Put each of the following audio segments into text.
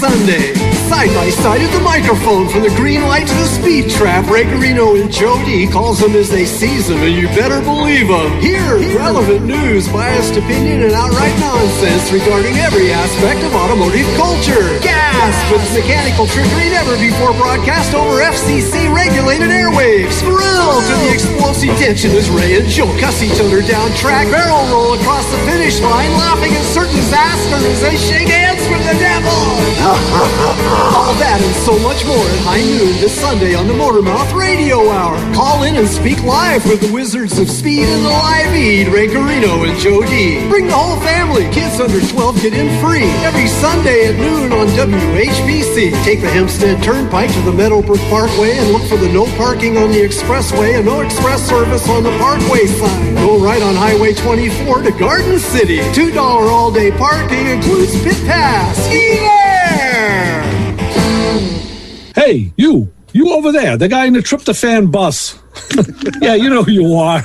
Sunday. Side by side at the microphone, from the green light to the speed trap, Ray Garino and Joe D calls them as they seize them, and you better believe them. Hear relevant news, biased opinion, and outright nonsense regarding every aspect of automotive culture. Gas with mechanical trickery never before broadcast over FCC-regulated airwaves. Thrill to the explosive tension as Ray and Joe cuss each other down track, barrel roll across the finish line, laughing at certain disaster as they shake hands with the devil. All that and so much more at high noon this Sunday on the Motormouth Radio Hour. Call in and speak live with the Wizards of Speed and the Live Eat, Ray Garino and Joe D. Bring the whole family. Kids under 12 get in free every Sunday at noon on WHPC. Take the Hempstead Turnpike to the Meadowbrook Parkway and look for the no parking on the expressway and no express service on the Parkway sign. Go right on Highway 24 to Garden City. $2 all-day parking includes pit pass. Yeah! Hey, you over there, the guy in the tryptophan bus. Yeah, you know who you are.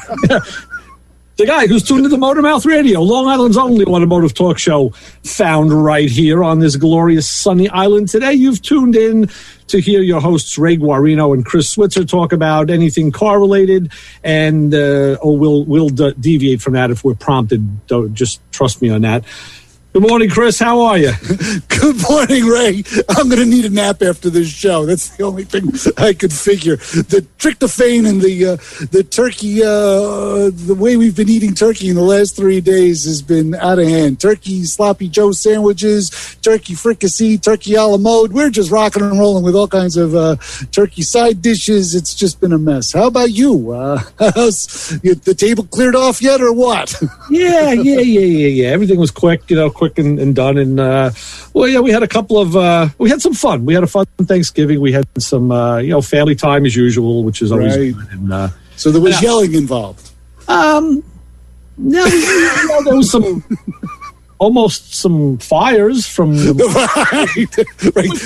The guy who's tuned to the Motormouth Radio, Long Island's only automotive talk show, found right here on this glorious sunny island. Today, you've tuned in to hear your hosts Ray Guarino and Chris Switzer talk about anything car-related, and we'll deviate from that if we're prompted. Don't, just trust me on that. Good morning, Chris. How are you? Good morning, Ray. I'm going to need a nap after this show. That's the only thing I could figure. The tryptophan and the turkey, the way we've been eating turkey in the last 3 days has been out of hand. Turkey sloppy Joe sandwiches, turkey fricassee, turkey a la mode. We're just rocking and rolling with all kinds of turkey side dishes. It's just been a mess. How about you? How's the table cleared off yet, or what? Yeah. Everything was quick, quick and done. And we had a couple of we had some fun. We had a fun Thanksgiving. We had some family time as usual, which is always good. And, so there was yelling involved. No, there was almost some fires from right.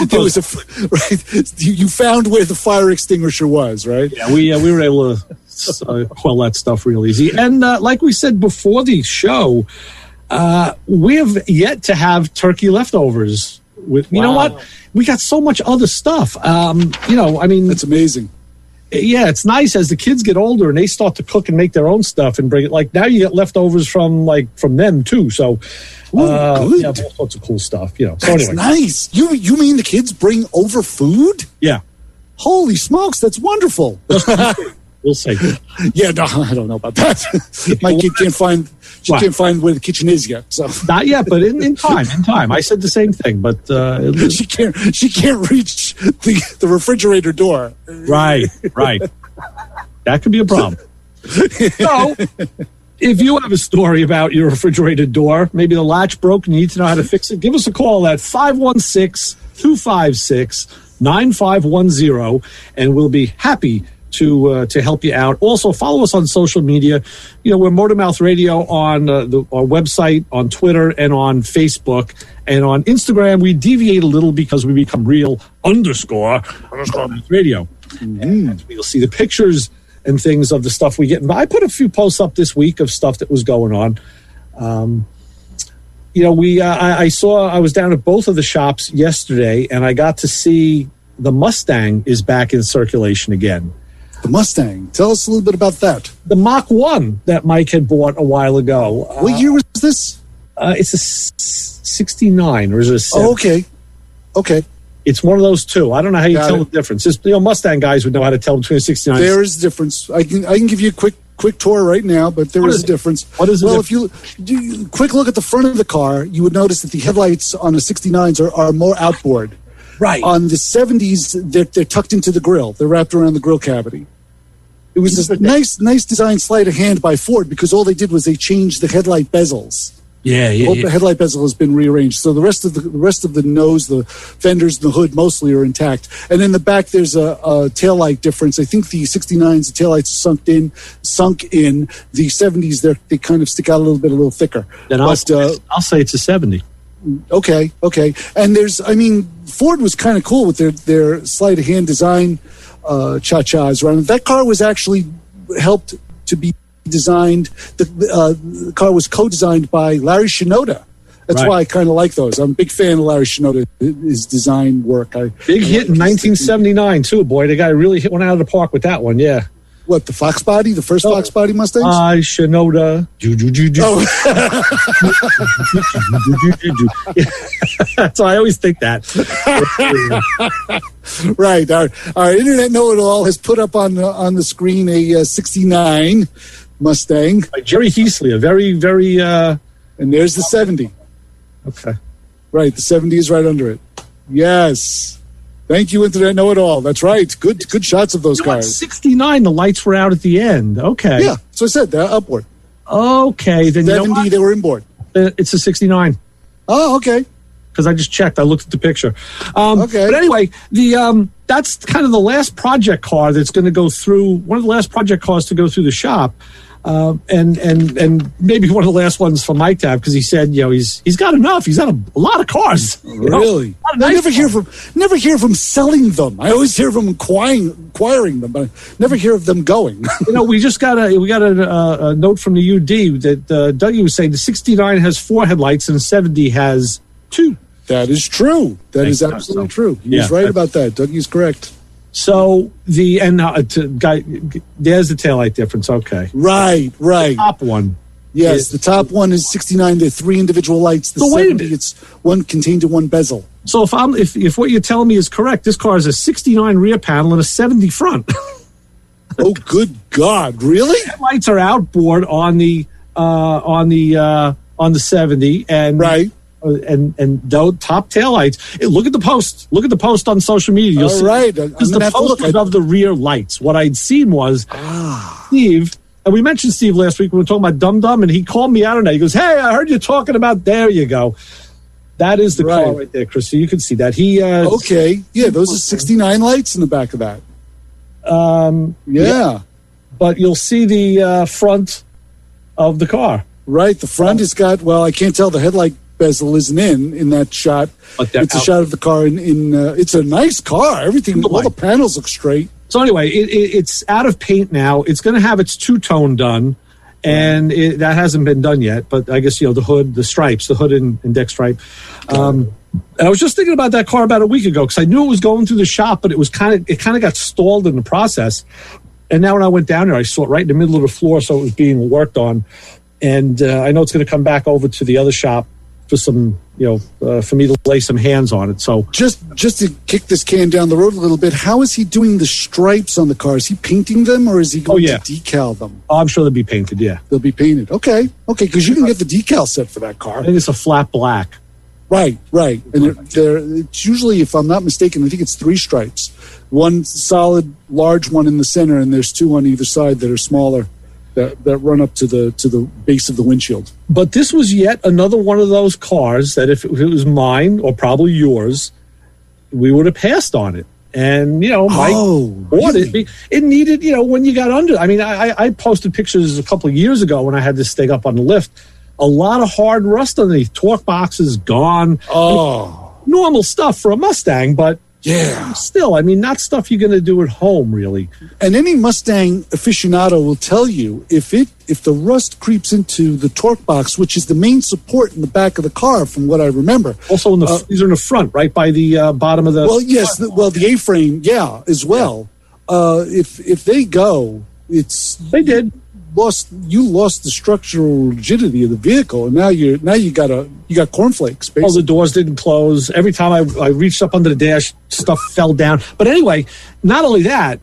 There was you found where the fire extinguisher was, right? Yeah, we were able to quell that stuff real easy. And like we said before the show, we have yet to have turkey leftovers. Know what? We got so much other stuff. It's amazing. Yeah, it's nice as the kids get older and they start to cook and make their own stuff and bring it. Like now you get leftovers from them too. So good. Yeah, all sorts of cool stuff. So that's anyway. Nice. You mean the kids bring over food? Yeah. Holy smokes, that's wonderful. We'll see. Yeah, no, I don't know about that. My kid can't find where the kitchen is yet. So not yet, but in time. I said the same thing, but she can't reach the refrigerator door. Right. That could be a problem. So, if you have a story about your refrigerator door, maybe the latch broke and you need to know how to fix it, give us a call at 516-256-9510, and we'll be happy to help you out. Also, follow us on social media. We're Motormouth Radio on our website, on Twitter, and on Facebook. And on Instagram, we deviate a little because we become real _ radio. Mm-hmm. And you'll see the pictures and things of the stuff we get. I put a few posts up this week of stuff that was going on. I was down at both of the shops yesterday, and I got to see the Mustang is back in circulation again. The Mustang. Tell us a little bit about that. The Mach 1 that Mike had bought a while ago. What year was this? It's a 69, or is it a 7? Oh, okay. It's one of those two. I don't know how you tell the difference. Mustang guys would know how to tell between a 69 There is a difference. I can give you a quick tour right now, but there is a difference. What is it? Well, if you do a quick look at the front of the car, you would notice that the headlights on the 69s are more outboard. Right. On the 70s, they're tucked into the grille. They're wrapped around the grille cavity. It was a nice design sleight of hand by Ford, because all they did was they changed the headlight bezels. The headlight bezel has been rearranged, so the rest of the nose, the fenders, the hood mostly are intact. And in the back, there's a taillight difference. I think the 69s, the taillights sunk in. The 70s, they kind of stick out a little thicker. Then I'll say it's a 70. Okay. And Ford was kind of cool with their sleight of hand design cha-chas. Right? That car was actually helped to be designed. The car was co-designed by Larry Shinoda, That's why I kind of like those. I'm a big fan of Larry Shinoda, his design work. Big hit in 1979, too, boy. The guy really hit one out of the park with that one, yeah. What, the Fox Body? The first Fox Body Mustangs? Shinoda. So I always think that. Right. Our Internet Know-It-All has put up on the screen a 69 Mustang. By Jerry Heasley, a very, very... And there's the 70. Okay. Right, the 70 is right under it. Yes. Thank you, Internet Know-It-All. That's right. Good shots of those cars. 69, the lights were out at the end. Okay. Yeah, so I said they're upward. Okay, then 70, they were inboard. It's a 69. Oh, okay. Because I just checked. I looked at the picture. Okay. But anyway, that's kind of the last project car that's going to go through, one of the last project cars to go through the shop. And maybe one of the last ones for Mike to have, because he said, he's got enough. He's got a lot of cars. Really? I never hear of him selling them. I always hear of him acquiring them, but I never hear of them going. We just got a note from the UD that Dougie was saying the 69 has 4 headlights and 70 has 2. That is true. That is absolutely true. He's right about that. Dougie's correct. So there's the taillight difference. Okay. Right. The top one. Yes, the top one is 69. There are 3 individual lights. The 70, it's one contained in one bezel. So if what you're telling me is correct, this car has a 69 rear panel and a 70 front. Oh, good God! Really? Lights are outboard on the 70, and right. And the top taillights. Look at the post. Look at the post on social media. You'll see. Right. Because the post was of the rear lights. What I'd seen was Steve, and we mentioned Steve last week when we were talking about Dum Dum, and he called me out on that. He goes, "Hey, I heard you talking about." There you go. That is the car right there, Chris. So you can see that. Okay. Yeah, those are 69 lights in the back of that. Yeah. But you'll see the front of the car. Right. The front has got, I can't tell, the headlight bezel isn't in that shot. It's a shot of the car it's a nice car. Everything, all the panels look straight. So anyway, it's out of paint now. It's going to have its two-tone done, and that hasn't been done yet. But I guess, the hood, the stripes, the hood and deck stripe. And I was just thinking about that car about a week ago because I knew it was going through the shop, but it kind of got stalled in the process. And now when I went down there, I saw it right in the middle of the floor, so it was being worked on. And I know it's going to come back over to the other shop for some, for me to lay some hands on it. So just to kick this can down the road a little bit, how is he doing the stripes on the car? Is he painting them, or is he going to decal them? Oh, I'm sure they'll be painted. Yeah, they'll be painted. Okay, because you can get the decal set for that car. I think it's a flat black. Right, and it's usually, if I'm not mistaken, I think it's 3 stripes. One solid, large one in the center, and there's 2 on either side that are smaller. That run up to the base of the windshield. But this was yet another one of those cars that if it was mine or probably yours, we would have passed on it. And, Mike bought it. It needed, when you got under. I mean, I posted pictures a couple of years ago when I had this thing up on the lift. A lot of hard rust underneath. Torque boxes gone. Oh. Normal stuff for a Mustang, but yeah, still, I mean, not stuff you're going to do at home, really. And any Mustang aficionado will tell you if the rust creeps into the torque box, which is the main support in the back of the car, from what I remember. Also, these are in the front, right by the bottom of the. Well, yes, the A-frame, as well. Yeah. If they go, they did. You lost the structural rigidity of the vehicle, and now you got cornflakes. Basically. Oh, the doors didn't close. Every time I reached up under the dash, stuff fell down. But anyway, not only that,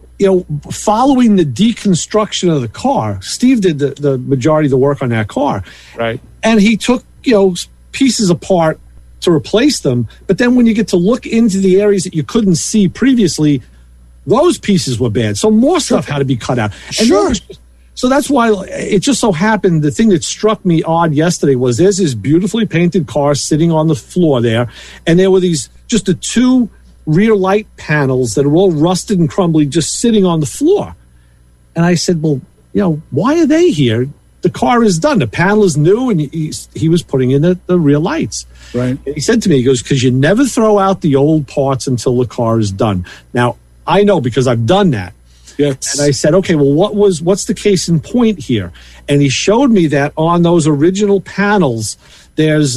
following the deconstruction of the car, Steve did the majority of the work on that car, right? And he took pieces apart to replace them. But then when you get to look into the areas that you couldn't see previously, those pieces were bad. So more stuff had to be cut out. And so that's why it just so happened, the thing that struck me odd yesterday was there's this beautifully painted car sitting on the floor there, and there were just the 2 rear light panels that are all rusted and crumbly just sitting on the floor. And I said, well, why are they here? The car is done. The panel is new, and he was putting in the rear lights. Right. And he said to me, he goes, because you never throw out the old parts until the car is done. Now, I know because I've done that. Yes. And I said, okay, well, what's the case in point here? And he showed me that on those original panels, there's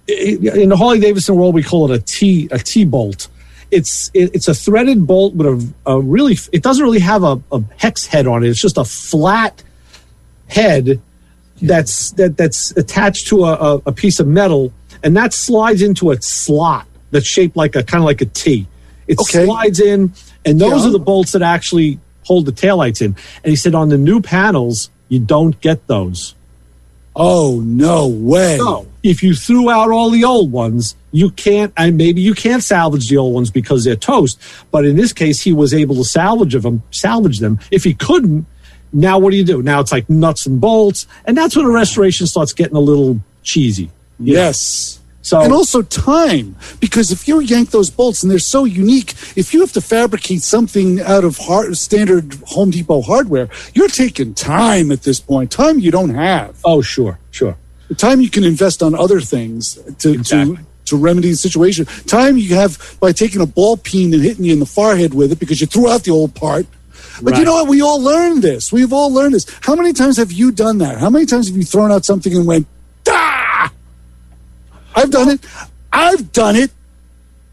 in the Harley Davidson world, we call it a T bolt. It's a threaded bolt with a really. It doesn't really have a hex head on it. It's just a flat head that's attached to a piece of metal, and that slides into a slot that's shaped like kind of like a T. It slides in, and those are the bolts that actually hold the taillights in. And he said on the new panels, you don't get those. Oh, no way. So if you threw out all the old ones, you can't, and maybe you can't salvage the old ones because they're toast. But in this case, he was able to salvage them. If he couldn't, now what do? Now it's like nuts and bolts. And that's when the restoration starts getting a little cheesy. Yes. So, and also time, because if you yank those bolts and they're so unique, if you have to fabricate something out of standard Home Depot hardware, you're taking time at this point. Time you don't have. Oh, sure. The time you can invest on other things to remedy the situation. Time you have by taking a ball peen and hitting you in the forehead with it because you threw out the old part. But you know what? We all learned this. We've all learned this. How many times have you done that? How many times have you thrown out something and went, ah! I've done it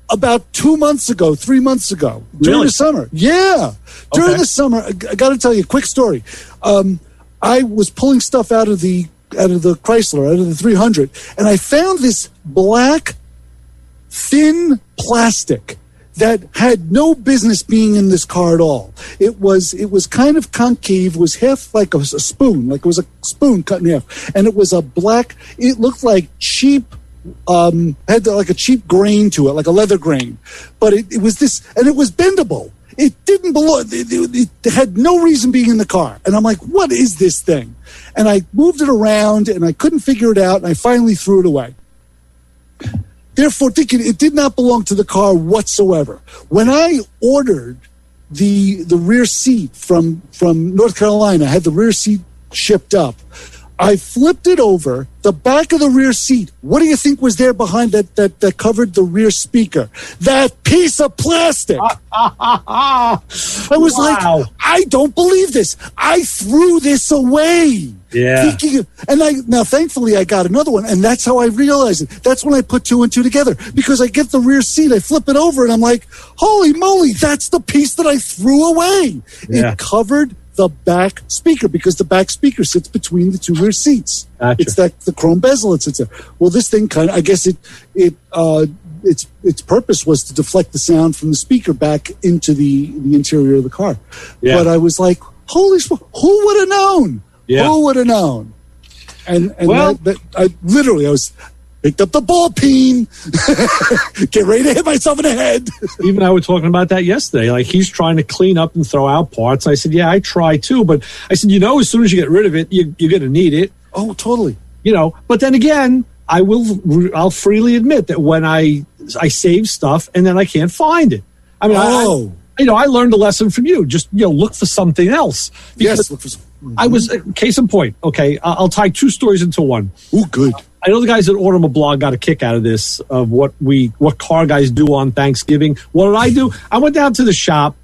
about 3 months ago, during the summer. Yeah. During the summer, I got to tell you a quick story. I was pulling stuff out of the Chrysler, out of the 300, and I found this black, thin plastic that had no business being in this car at all. It was kind of concave, was half like a spoon, like it was a spoon cut in half, and it was a black. It looked like cheap. Had like a cheap grain to it, like a leather grain, but it was this, and it was bendable. It didn't belong. It had no reason being in the car, and I'm like, "What is this thing?" And I moved it around, and I couldn't figure it out, and I finally threw it away. Therefore, thinking it did not belong to the car whatsoever. When I ordered the rear seat from North Carolina, I had the rear seat shipped up. I flipped it over, the back of the rear seat. What do you think was there behind that covered the rear speaker? That piece of plastic. I was like, I don't believe this. I threw this away. Yeah. Now, thankfully, I got another one, and that's how I realized it. That's when I put two and two together, because I get the rear seat, I flip it over, and I'm like, holy moly, that's the piece that I threw away. Yeah. It covered the back speaker, because the back speaker sits between the two rear seats. Gotcha. It's the chrome bezel that sits there. Well, this thing I guess its purpose was to deflect the sound from the speaker back into the interior of the car. Yeah. But I was like, holy smoke, who would have known? Yeah. Who would have known? And well, I picked up the ball peen, get ready to hit myself in the head. Even I was talking about that yesterday. Like, he's trying to clean up and throw out parts. I said, yeah, I try too. But I said, as soon as you get rid of it, you're going to need it. Oh, totally. But then again, I'll freely admit that when I save stuff and then I can't find it. I mean, I learned a lesson from you. Just, look for something else. Yes, look for something. I was, case in point, okay, I'll tie two stories into one. Oh, good. I know the guys at Automoblog got a kick out of this, of what car guys do on Thanksgiving. What did I do? I went down to the shop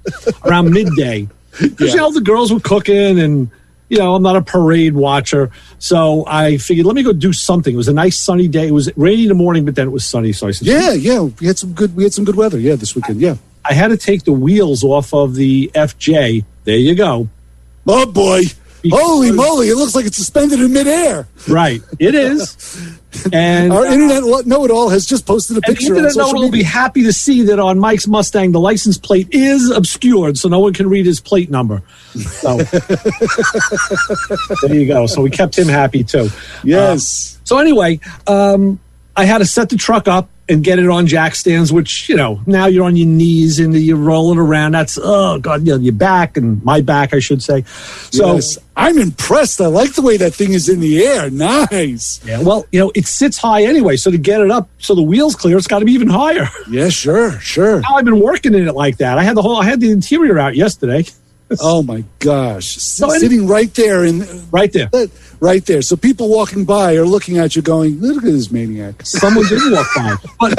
around midday. Because, the girls were cooking, and, I'm not a parade watcher. So I figured, let me go do something. It was a nice sunny day. It was rainy in the morning, but then it was sunny. So I said, yeah. We had some good weather, this weekend, yeah. I had to take the wheels off of the FJ. There you go. Oh, boy. Holy moly, it looks like it's suspended in midair. Right, it is. And our internet know-it-all has just posted a picture. The internet know-it-all will be happy to see that on Mike's Mustang, the license plate is obscured, so no one can read his plate number. So there you go. So we kept him happy too. Yes. So anyway, I had to set the truck up and get it on jack stands, which, now you're on your knees and you're rolling around. That's, oh, God, your back, and my back, I should say. So yes. I'm impressed. I like the way that thing is in the air. Nice. Yeah, well, it sits high anyway, so to get it up so the wheel's clear, it's got to be even higher. Yeah, sure. Now I've been working in it like that. I had the interior out yesterday. Oh my gosh! So Sitting right there right there. Right there. So people walking by are looking at you going, look at this maniac. Someone did walk by. But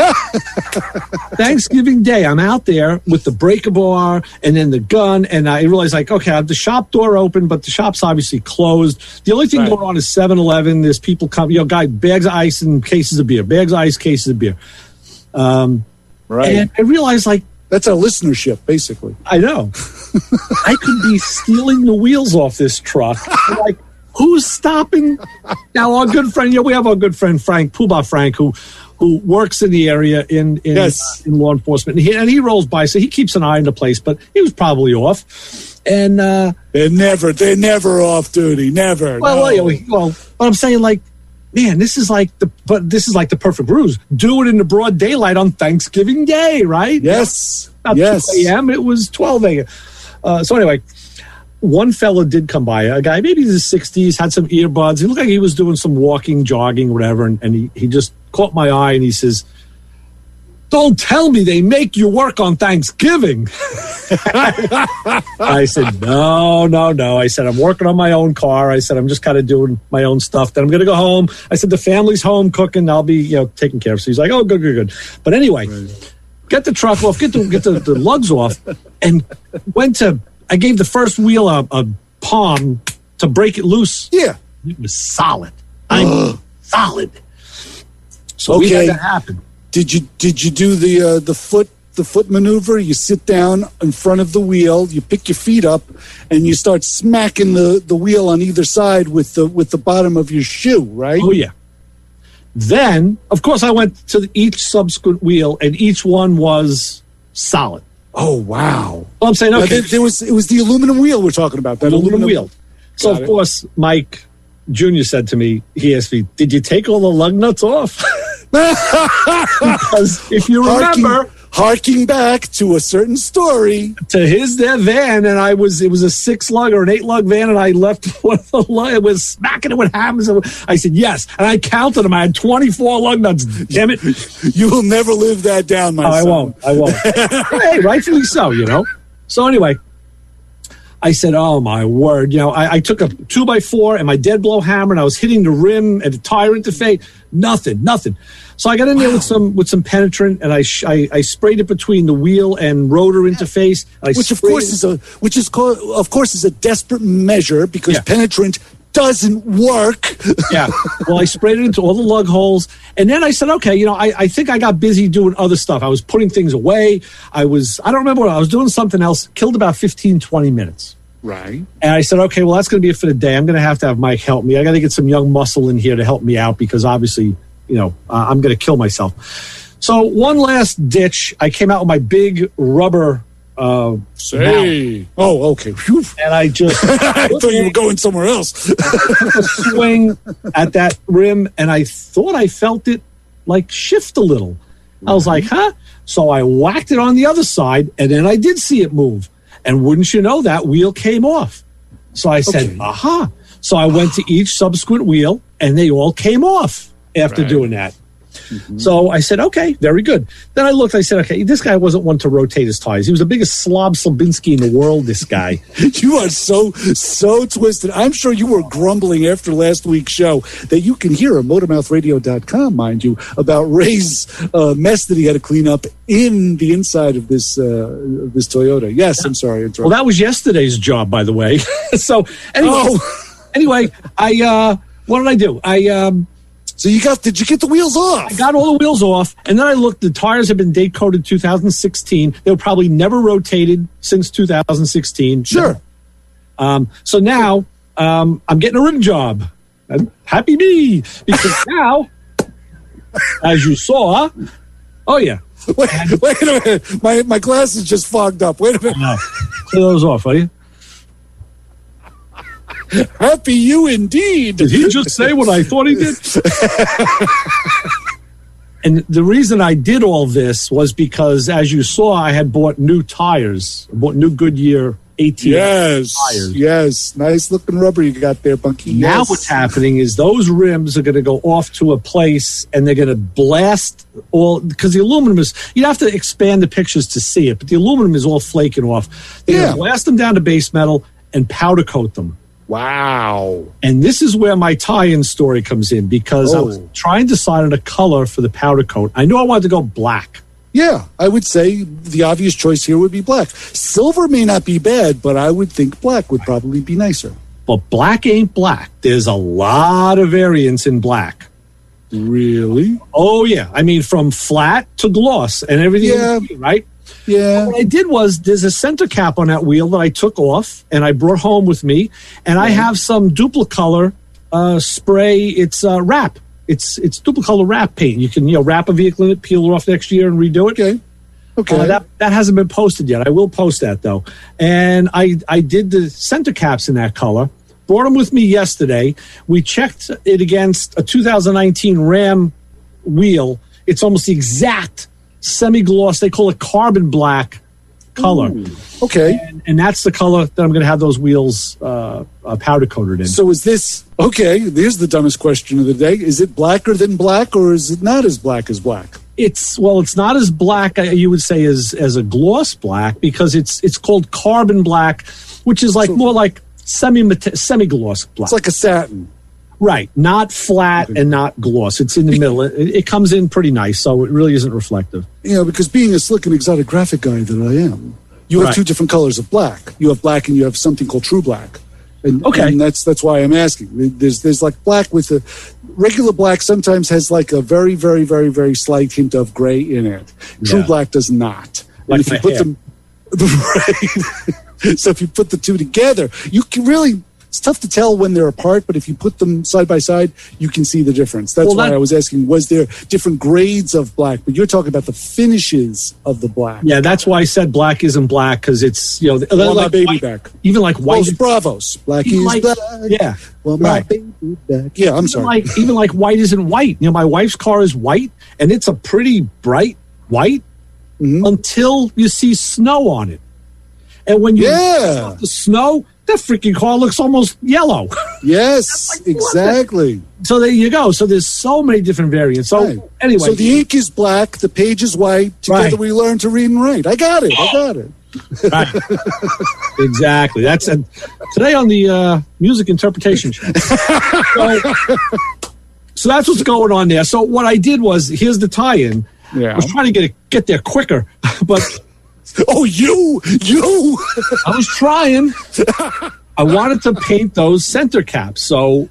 Thanksgiving Day, I'm out there with the breaker bar and then the gun, and I realize, like, okay, I have the shop door open, but the shop's obviously closed. The only thing going on is 7-Eleven. There's people coming, guy, bags of ice and cases of beer. Bags of ice, cases of beer. Right. And I realized, like, that's our listenership, basically. I know. I could be stealing the wheels off this truck. Like, who's stopping? Now, our good friend, we have our good friend Frank, Poobah Frank, who works in the area in law enforcement. And he rolls by, so he keeps an eye on the place, but he was probably off. And they're never off duty, never. Well, but I'm saying, like, man, this is like the perfect ruse. Do it in the broad daylight on Thanksgiving Day, right? Yes. About 2 a.m. It was 12 a.m. So anyway, one fella did come by, a guy, maybe in his 60s, had some earbuds. He looked like he was doing some walking, jogging, whatever. And he just caught my eye and he says, "Don't tell me they make you work on Thanksgiving." I said, no. I said, I'm working on my own car. I said, I'm just kind of doing my own stuff. Then I'm going to go home. I said, the family's home cooking. I'll be, taken care of. So he's like, oh, good. But anyway, get the truck off, get the lugs off, and I gave the first wheel a palm to break it loose. Yeah. It was solid. I'm solid. So we had that happen. Did you do the foot maneuver? You sit down in front of the wheel, you pick your feet up, and you start smacking the wheel on either side with the bottom of your shoe, right? Oh yeah. Then, of course, I went to each subsequent wheel, and each one was solid. Oh wow! Well, I'm saying, okay, it was the aluminum wheel we're talking about. That aluminum wheel. So of course, Mike Jr. said to me, he asked me, "Did you take all the lug nuts off?" Because if you remember, harking back to a certain story, to their van, and it was a 6-lug or an 8-lug van, and I left one of the lug. It was smacking it with hammers. I said yes, and I counted them. I had 24 lug nuts. Damn it! You will never live that down, my son. I won't. Hey, rightfully so. So anyway, I said, "Oh my word!" I took a 2x4 and my dead blow hammer, and I was hitting the rim and the tire interface. Nothing. So I got in there with some penetrant, and I sprayed it between the wheel and rotor interface. Which of course is a desperate measure because penetrant doesn't work. Yeah. Well, I sprayed it into all the lug holes, and then I said, okay, I think I got busy doing other stuff. I was putting things away. I don't remember what I was doing. Something else. Killed about 15, 20 minutes. Right. And I said, okay, well, that's going to be it for the day. I'm going to have Mike help me. I got to get some young muscle in here to help me out because obviously, I'm going to kill myself. So one last ditch. I came out with my big rubber Oh, okay. Whew. And I just... I thought you were going somewhere else. I took a swing at that rim, and I thought I felt it, like, shift a little. I was like, huh? So I whacked it on the other side, and then I did see it move. And wouldn't you know, that wheel came off. So I said, aha. So I went to each subsequent wheel, and they all came off after doing that. Mm-hmm. So I said, okay, very good. Then I looked, I said, okay, this guy wasn't one to rotate his tires. He was the biggest Slobinski in the world, this guy. You are so twisted. I'm sure you were grumbling after last week's show that you can hear on motormouthradio.com, mind you, about Ray's mess that he had to clean up in the inside of this Toyota. Yes, I'm sorry. Well, that was yesterday's job, by the way. So anyway, what did I do? So did you get the wheels off? I got all the wheels off, and then I looked. The tires have been date coded 2016. They were probably never rotated since 2016. Sure. So now I'm getting a rim job. Happy me, because now, as you saw, oh yeah. Wait a minute. My glasses just fogged up. Wait a minute. Clear those off, will you? Happy you indeed. Did he just say what I thought he did? And the reason I did all this was because, as you saw, I had bought new tires. I bought new Goodyear 18 Yes, tires. yes. Nice looking rubber you got there, Bunky. Now Yes. what's happening is those rims are going to go off to a place and they're going to blast all, because the aluminum is, you'd have to expand the pictures to see it, but the aluminum is all flaking off. They're going to blast them down to base metal and powder coat them. Wow. And this is where my tie-in story comes in, because I was trying to decide on a color for the powder coat. I knew I wanted to go black. Yeah, I would say the obvious choice here would be black. Silver may not be bad, but I would think black would probably be nicer. But black ain't black. There's a lot of variance in black. Really? Oh, yeah. I mean, from flat to gloss and everything, in between, right? Yeah. What I did was, there's a center cap on that wheel that I took off and I brought home with me, and I have some duplicolor spray. It's wrap. It's duplicolor wrap paint. You can wrap a vehicle in it, peel it off next year, and redo it. Okay. That hasn't been posted yet. I will post that though. And I did the center caps in that color. Brought them with me yesterday. We checked it against a 2019 Ram wheel. It's almost the exact semi-gloss. They call it carbon black color. Ooh, okay. And that's the color that I'm going to have those wheels powder coated in. So is this, okay, here's the dumbest question of the day. Is it blacker than black, or is it not as black as black? It's not as black, you would say, as a gloss black, because it's called carbon black, which is more like semi-gloss black. It's like a satin. Right, not flat and not gloss. It's in the middle. It comes in pretty nice, so it really isn't reflective. Because being a slick and exotic graphic guy that I am, you have two different colors of black. You have black and you have something called true black. And that's why I'm asking. There's like black with a regular black sometimes has like a very, very, very, very slight hint of gray in it. True black does not. Like if you put them right. So if you put the two together, you can really, it's tough to tell when they're apart, but if you put them side by side, you can see the difference. That's why I was asking, was there different grades of black? But you're talking about the finishes of the black. Yeah, that's why I said black isn't black, because it's, like my baby white, back. Even like white. Well, Bravos. Black is black. Yeah. Well, my baby back. Yeah, I'm sorry. Even like white isn't white. My wife's car is white, and it's a pretty bright white until you see snow on it. And when you the snow, that freaking car looks almost yellow. Yes, exactly. So there you go. So there's so many different variants. So anyway. So the ink is black, the page is white. Together we learn to read and write. I got it. Right. Exactly. That's today on the music interpretation show. So that's what's going on there. So what I did was, here's the tie-in. I was trying to get there quicker, but... Oh, you! I was trying. I wanted to paint those center caps. So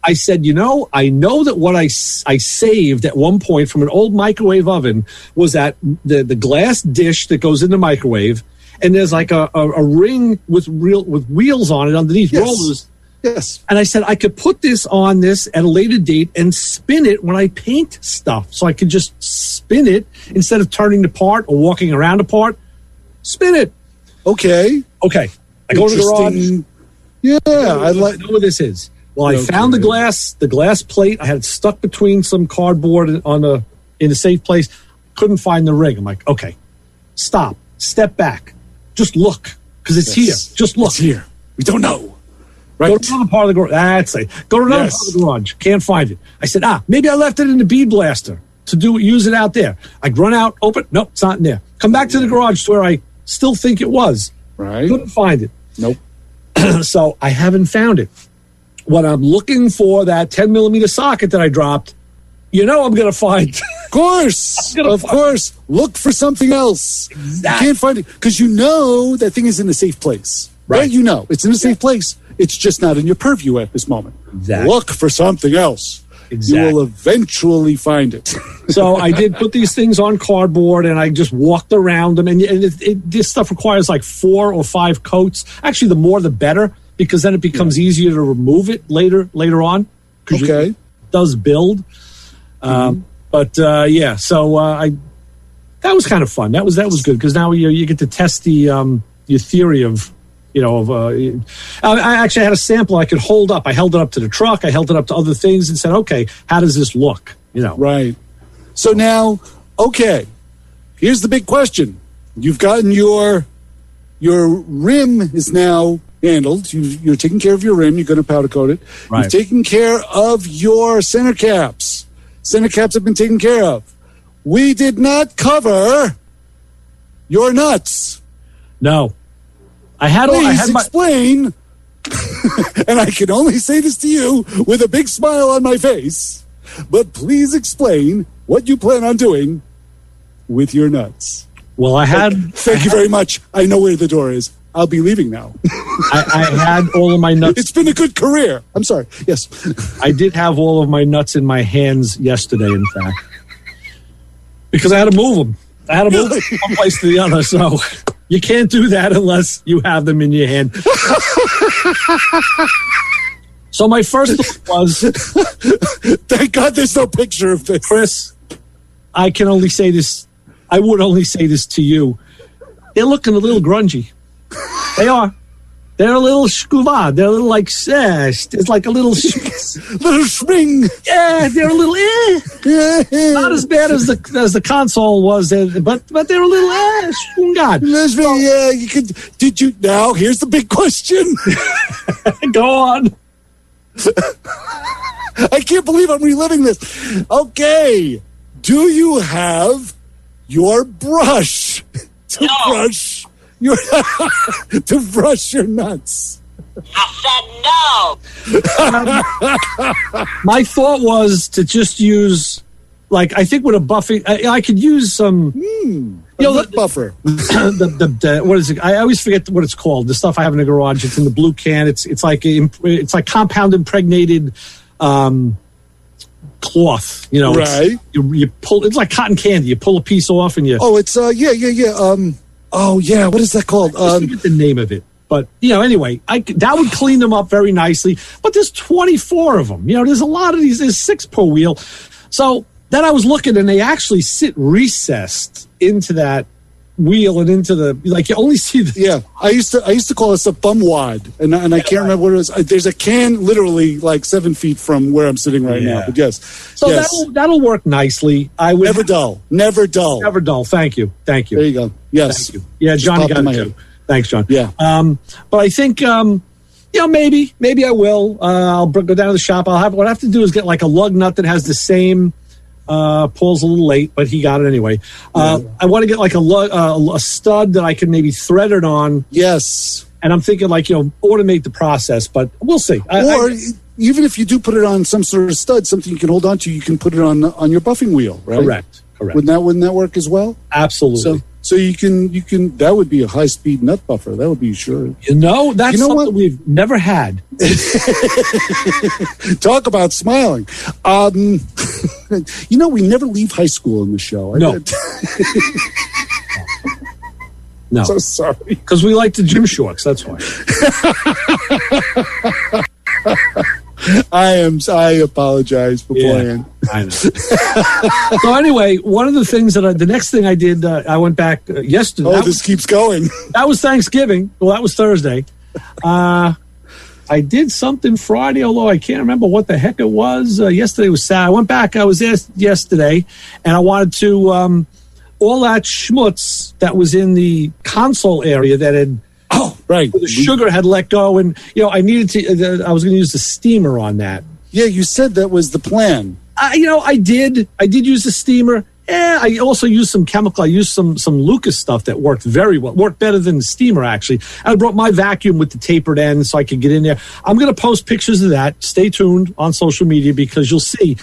I said, I know that what I saved at one point from an old microwave oven was that the glass dish that goes in the microwave, and there's like a ring with wheels on it underneath, rollers. Yes. And I said, I could put this on this at a later date and spin it when I paint stuff. So I could just spin it instead of turning the part or walking around the part. Spin it. Okay. I go to the garage. Yeah. I know what this is. Well, I found the glass plate. I had it stuck between some cardboard in a safe place. Couldn't find the ring. I'm like, okay, stop. Step back. Just look. Because it's here. Just look. It's here. We don't know. Right. Go to another part of the garage. That's it. Go to another part of the garage. Can't find it. I said, maybe I left it in the bead blaster to use it out there. I run out, open. Nope, it's not in there. Come back to the garage to where I still think it was. Right. Couldn't find it. Nope. So I haven't found it. When I'm looking for that 10 millimeter socket that I dropped, I'm going to find. Of course. Look for something else. Exactly. You can't find it because that thing is in a safe place. Right. It's in a safe place. It's just not in your purview at this moment. Exactly. Look for something else. Exactly. You will eventually find it. So I did put these things on cardboard, and I just walked around them. And this stuff requires like 4 or 5 coats. Actually, the more the better, because then it becomes easier to remove it later on. Okay. It does build. So that was kind of fun. That was good, because now you get to test your theory of. I actually had a sample I could hold up. I held it up to the truck. I held it up to other things and said, okay, how does this look? Right. So now, here's the big question. You've gotten your Your rim is now handled. You're taking care of your rim. You're going to powder coat it. Right. You've taken care of your center caps. Center caps have been taken care of. We did not cover your nuts. No. Please explain. And I can only say this to you with a big smile on my face. But please explain what you plan on doing with your nuts. Well, Thank you very much. I know where the door is. I'll be leaving now. I had all of my nuts. It's been a good career. I'm sorry. Yes. I did have all of my nuts in my hands yesterday, in fact. Because I had to move them. I had to move them from one place to the other. So you can't do that unless you have them in your hand. So my first thought was... Thank God there's no picture of this. Chris, I can only say this. I would only say this to you. They're looking a little grungy. They are. They're a little scuva. They're a little like, it's like a little... little swing. Yeah, they're a little, not as bad as the console was, but they're a little, God. Yeah, you could, did you, now, here's the big question. Go on. I can't believe I'm reliving this. Okay. Do you have your brush to brush your to brush your nuts? I said no. My thought was to just use, like, I think with a buffing, I could use some, nut buffer. What is it? I always forget what it's called. The stuff I have in the garage. It's in the blue can. It's like compound impregnated cloth. You know, right? You pull. It's like cotton candy. You pull a piece off and you. Oh, it's what is that called? I forget the name of it. But, anyway, that would clean them up very nicely. But there's 24 of them. There's a lot of these. There's 6 per wheel. So then I was looking, and they actually sit recessed into that wheel and into the, like, you only see the... Yeah, I used to call this a bum wad, and I can't remember what it was. There's a can literally like 7 feet from where I'm sitting right now. But yes. So that'll work nicely. I would Never dull. Never dull. Thank you. There you go. Yes. Thank you. Yeah, Johnny got it too. Thanks, John. Yeah. But I think, maybe I will. I'll go down to the shop. What I have to do is get like a lug nut that has the same, Paul's a little late, but he got it anyway. I want to get like a stud that I can maybe thread it on. Yes. And I'm thinking like, automate the process, but we'll see. Even if you do put it on some sort of stud, something you can hold on to, you can put it on your buffing wheel, right? Correct. Wouldn't that work as well? Absolutely. So you can that would be a high speed nut buffer. That would be sure. That's something we've never had. Talk about smiling. We never leave high school in the show. No. No. So sorry. Because we like the gym shorts, that's why. I apologize for playing. I know. So anyway, one of the things the next thing I did, I went back yesterday. Oh, this keeps going. That was Thanksgiving. Well, that was Thursday. I did something Friday, although I can't remember what the heck it was. Yesterday was Saturday. I went back. I was there yesterday, and I wanted to, all that schmutz that was in the console area that had, right, the sugar had let go, and I needed to. I was going to use the steamer on that. Yeah, you said that was the plan. I did use the steamer. I also used some chemical. I used some Lucas stuff that worked very well. Worked better than the steamer, actually. I brought my vacuum with the tapered end so I could get in there. I'm going to post pictures of that. Stay tuned on social media because you'll see.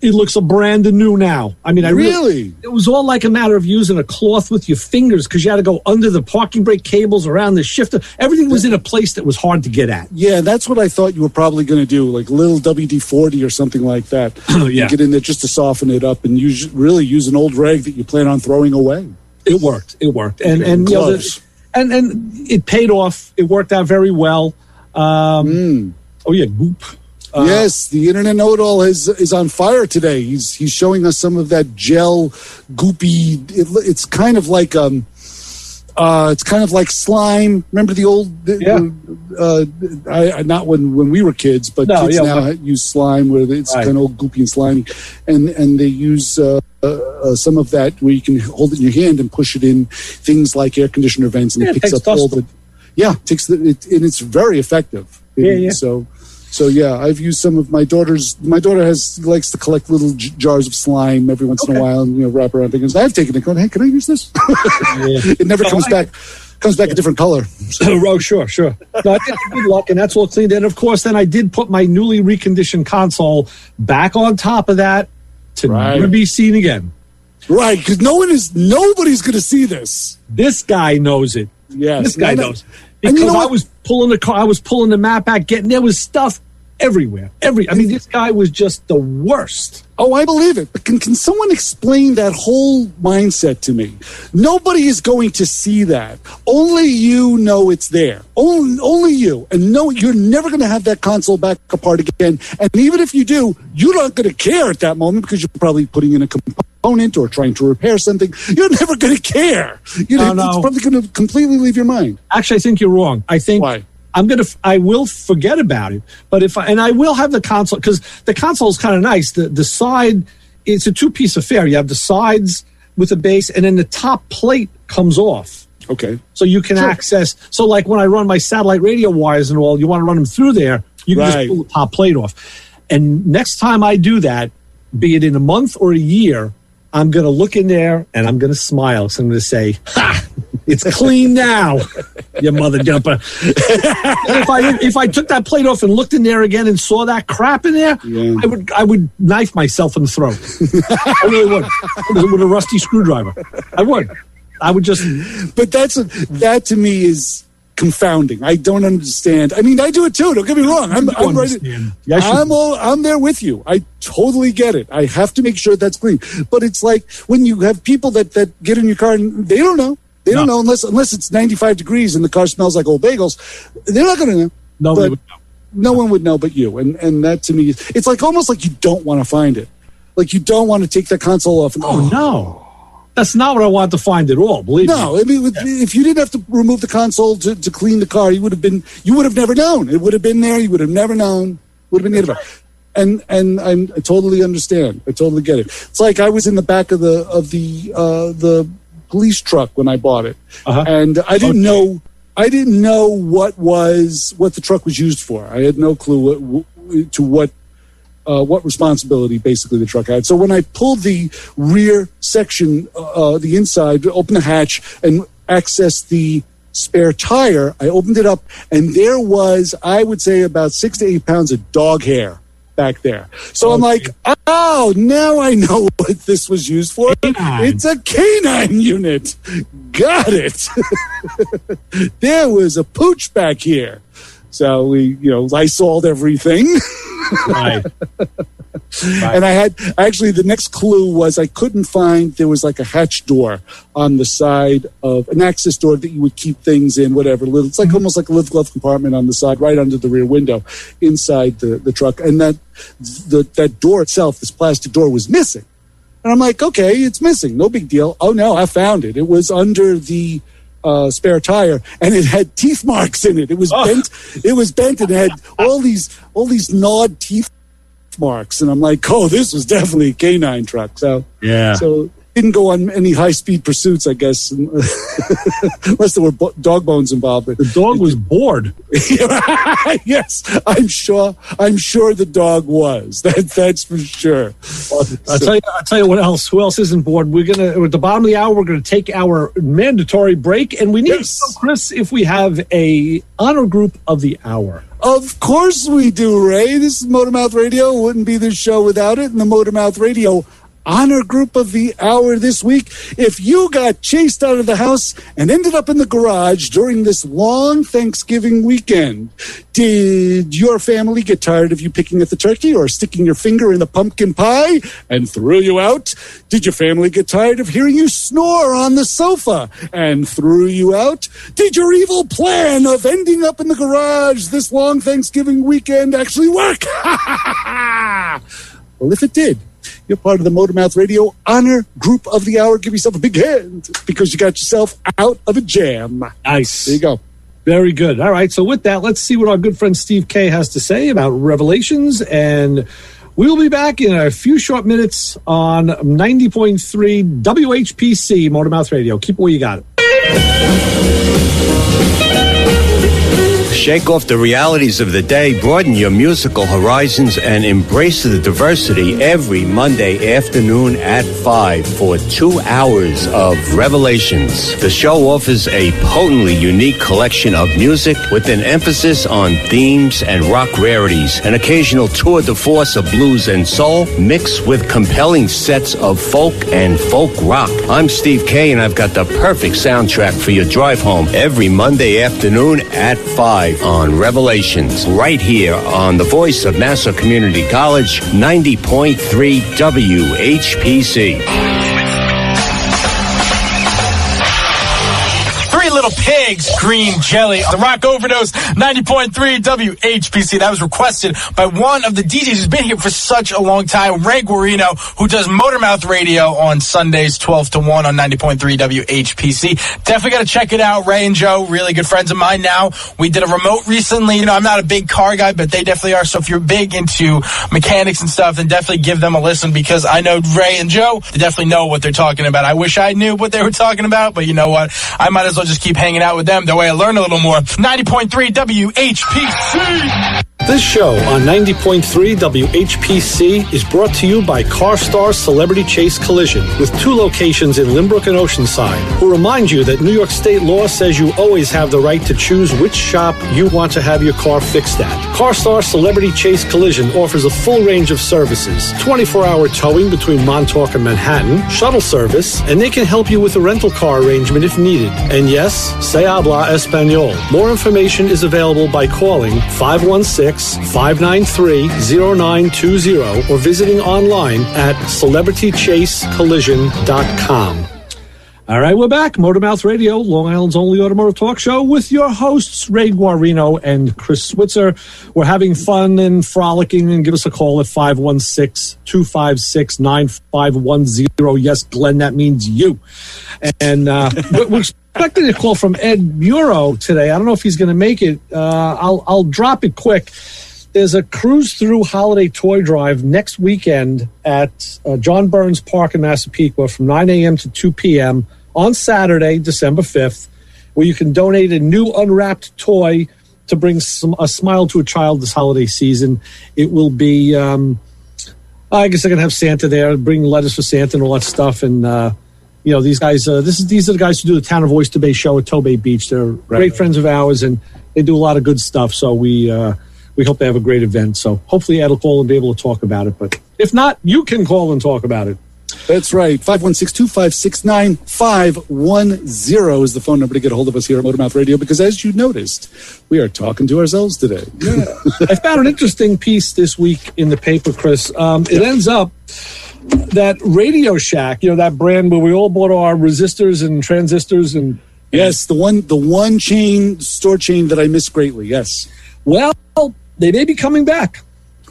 It looks a brand new now. I mean, really? It was all like a matter of using a cloth with your fingers because you had to go under the parking brake cables, around the shifter. Everything was in a place that was hard to get at. Yeah, that's what I thought you were probably going to do, like a little WD-40 or something like that. Yeah. Get in there just to soften it up and really use an old rag that you plan on throwing away. It worked. And and it paid off. It worked out very well. Oh yeah, goop. Yes, the internet know-it-all is on fire today. He's showing us some of that gel, goopy. It's kind of like It's kind of like slime. Remember the old? Not when we were kids, but kids now use slime where it's kind of old, goopy and slimy, and they use some of that where you can hold it in your hand and push it in things like air conditioner vents, and it picks up all the. Yeah, and it's very effective. So yeah, I've used some of my daughter's. My daughter likes to collect little jars of slime every once in a while, and wrap around things. I've taken it, going, hey, can I use this? It never comes back. Comes back a different color. Oh, sure. No, I did good luck, and that's all cleaned. And of course, then I did put my newly reconditioned console back on top of that to never be seen again. Right, because nobody's going to see this. This guy knows it. Yes, this guy knows. Because I was pulling the car, I was pulling the map back, there was stuff everywhere. This guy was just the worst. Oh, I believe it. But can someone explain that whole mindset to me? Nobody is going to see that. Only you know it's there. Only you. And no, you're never going to have that console back apart again. And even if you do, you're not going to care at that moment because you're probably putting in a component or trying to repair something. You're never going to care. It's probably going to completely leave your mind. Actually, I think you're wrong. I think... Why? I will forget about it, but I will have the console, because the console is kind of nice. The side, it's a two-piece affair. You have the sides with the base, and then the top plate comes off. Okay. So you can access, so like when I run my satellite radio wires and all, you want to run them through there, you can just pull the top plate off. And next time I do that, be it in a month or a year, I'm going to look in there and I'm going to smile. So I'm going to say, ha! It's clean now, you mother dumper. If I took that plate off and looked in there again and saw that crap in there, I would knife myself in the throat. I really would. With a rusty screwdriver. I would just. But that to me is confounding. I don't understand. I mean, I do it too. Don't get me wrong. I'm right. I'm there with you. I totally get it. I have to make sure that's clean. But it's like when you have people that get in your car and they don't know. They don't know unless it's 95 degrees and the car smells like old bagels. They're not going to know. Nobody would know. No one would know but you. And that to me, it's like almost like you don't want to find it. Like you don't want to take the console off. And, no. That's not what I wanted to find at all, believe me. No, I mean, if you didn't have to remove the console to clean the car, you would have never known. It would have been there. You would have never known. Would have been there. And I totally understand. I totally get it. It's like I was in the back of the police truck when I bought it, and I didn't know what the truck was used for. I had no clue what responsibility basically the truck had. So when I pulled the rear section, the inside, opened the hatch and accessed the spare tire, I opened it up, and there was, I would say, about 6 to 8 pounds of dog hair back there. So I'm like, oh, now I know what this was used for. It's a canine unit. Got it. There was a pooch back here. So we, Lysoled everything. Right. And the next clue was I couldn't find, there was like a hatch door on the side of an access door that you would keep things in, whatever. It's like almost like a lift glove compartment on the side, right under the rear window inside the truck. And that door itself, this plastic door, was missing. And I'm like, okay, it's missing. No big deal. Oh no, I found it. It was under the spare tire, and it had teeth marks in it. It was bent. It was bent, and it had all these gnawed teeth marks. And I'm like, oh, this was definitely a canine truck. So didn't go on any high-speed pursuits, I guess, unless there were dog bones involved. The dog was bored. Yes, I'm sure the dog was. That's for sure. Well, I'll tell you what else. Who else isn't bored? We're at the bottom of the hour. We're gonna take our mandatory break, and we need to know, Chris, if we have a honor group of the hour. Of course we do, Ray. This is Motormouth Radio. Wouldn't be this show without it. And the Motormouth Radio honor group of the hour this week. If you got chased out of the house and ended up in the garage during this long Thanksgiving weekend, did your family get tired of you picking at the turkey or sticking your finger in the pumpkin pie and threw you out? Did your family get tired of hearing you snore on the sofa and threw you out? Did your evil plan of ending up in the garage this long Thanksgiving weekend actually work? Well, if it did, You're part of the Motormouth Radio Honor Group of the Hour. Give yourself a big hand because you got yourself out of a jam. Nice. There you go. Very good. All right. So with that, let's see what our good friend Steve K has to say about Revelations. And we will be back in a few short minutes on 90.3 WHPC Motormouth Radio. Keep it where you got it. Shake off the realities of the day, broaden your musical horizons, and embrace the diversity every Monday afternoon at 5 for 2 hours of Revelations. The show offers a potently unique collection of music with an emphasis on themes and rock rarities, an occasional tour de force of blues and soul, mixed with compelling sets of folk and folk rock. I'm Steve K, and I've got the perfect soundtrack for your drive home every Monday afternoon at 5. On Revelations, right here on the voice of Nassau Community College, 90.3 WHPC. Little Pigs, Green Jelly, The Rock Overdose, 90.3 WHPC. That was requested by one of the DJs who's been here for such a long time, Ray Guarino, who does Motormouth Radio on Sundays, 12 to 1 on 90.3 WHPC. Definitely got to check it out. Ray and Joe, really good friends of mine now. We did a remote recently. You know, I'm not a big car guy, but they definitely are. So if you're big into mechanics and stuff, then definitely give them a listen, because I know Ray and Joe, they definitely know what they're talking about. I wish I knew what they were talking about, but you know what? I might as well just keep hanging out with them. That way I learn a little more. 90.3 WHPC. This show on 90.3 WHPC is brought to you by CarStar Celebrity Chase Collision, with 2 locations in Limbrook and Oceanside, who remind you that New York state law says you always have the right to choose which shop you want to have your car fixed at. CarStar Celebrity Chase Collision offers a full range of services: 24-hour towing between Montauk and Manhattan, shuttle service, and they can help you with a rental car arrangement if needed. And yes, se habla español. More information is available by calling 516-593-0920 or visiting online at celebritychasecollision.com. All right, we're back. Motormouth Radio, Long Island's only automotive talk show, with your hosts, Ray Guarino and Chris Switzer. We're having fun and frolicking, and give us a call at 516-256-9510. Yes, Glenn, that means you. And we're expecting a call from Ed Muro today. I don't know if he's going to make it. I'll drop it quick. There's a cruise through holiday toy drive next weekend at John Burns Park in Massapequa from 9 a.m. to 2 p.m. on Saturday, December 5th, where you can donate a new unwrapped toy to bring a smile to a child this holiday season. It will be, I guess they're going to have Santa there, bring letters for Santa and all that stuff. And, you know, these guys, these are the guys who do the Town of Oyster Bay show at Tobay Beach. They're great friends of ours, and they do a lot of good stuff. So we hope they have a great event. So hopefully Ed will call and be able to talk about it. But if not, you can call and talk about it. That's right. 516-256-9510 is the phone number to get a hold of us here at Motormouth Radio, because as you noticed, we are talking to ourselves today. Yeah. I found an interesting piece this week in the paper, Chris. It ends up that Radio Shack, you know, that brand where we all bought our resistors and transistors and... Yes, the one store chain that I miss greatly, yes. Well, they may be coming back.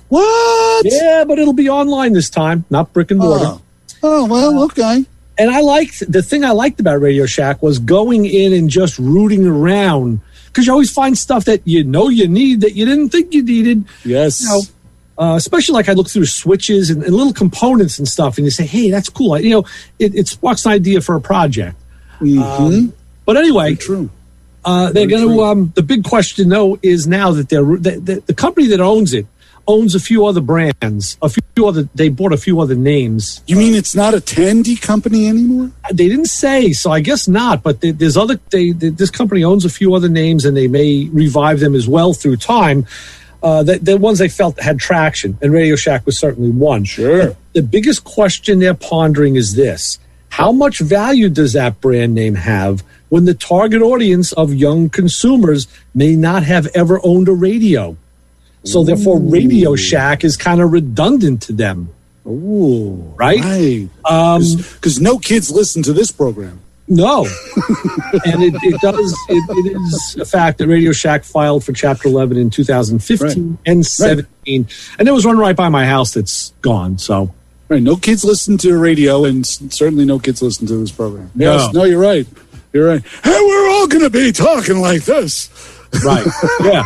What? Yeah, but it'll be online this time, not brick and mortar. Oh, well, okay. And the thing I liked about Radio Shack was going in and just rooting around, because you always find stuff that you know you need that you didn't think you needed. Yes. You know, especially like I look through switches and little components and stuff, and you say, hey, that's cool. It sparks an idea for a project. Mm-hmm. But anyway, true. They're going to. The big question, though, is now that the company that owns it owns a few other brands, they bought a few other names. You mean it's not a Tandy company anymore? They didn't say, so I guess not. But this company owns a few other names, and they may revive them as well through time. The ones they felt had traction, and Radio Shack was certainly one. Sure. The biggest question they're pondering is this: how much value does that brand name have when the target audience of young consumers may not have ever owned a radio? So therefore, Radio Shack is kind of redundant to them. Ooh, right. Because no kids listen to this program. No, and it is a fact that Radio Shack filed for Chapter 11 in 2015 and 17, and there was one right by my house that's gone. So Right. No kids listen to radio, and certainly no kids listen to this program. Yes. No, you're right. You're right. Hey, we're all going to be talking like this. Right. Yeah.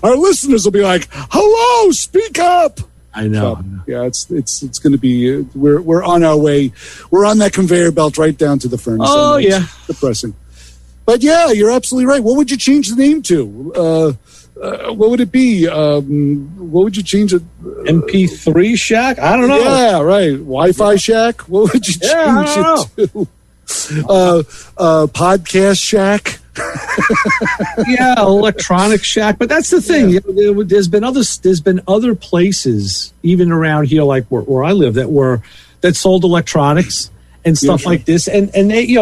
Our listeners will be like, "Hello, speak up." I know. So, yeah, it's going to be. We're on our way. We're on that conveyor belt right down to the furnace. Oh, yeah. Depressing. But yeah, you're absolutely right. What would you change the name to? What would it be? What would you change it? MP3 Shack? I don't know. Yeah, right. Wi-Fi Shack? What would you change it to? Podcast Shack? Yeah, Electronic Shack. But that's the thing. Yeah. There's been other places, even around here, like where I live, that sold electronics and stuff like this. And they,